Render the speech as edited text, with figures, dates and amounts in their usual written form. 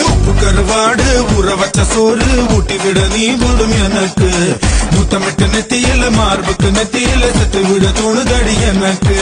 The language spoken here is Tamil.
உப்பு கருவாடு ஊற வச்ச சோறு ஊட்டி விட நீ போதும் எனக்கு முத்தமிட்டு நெத்தியில மார்புக்கு நெத்தியில செத்து விட தோணுதடி எனக்கு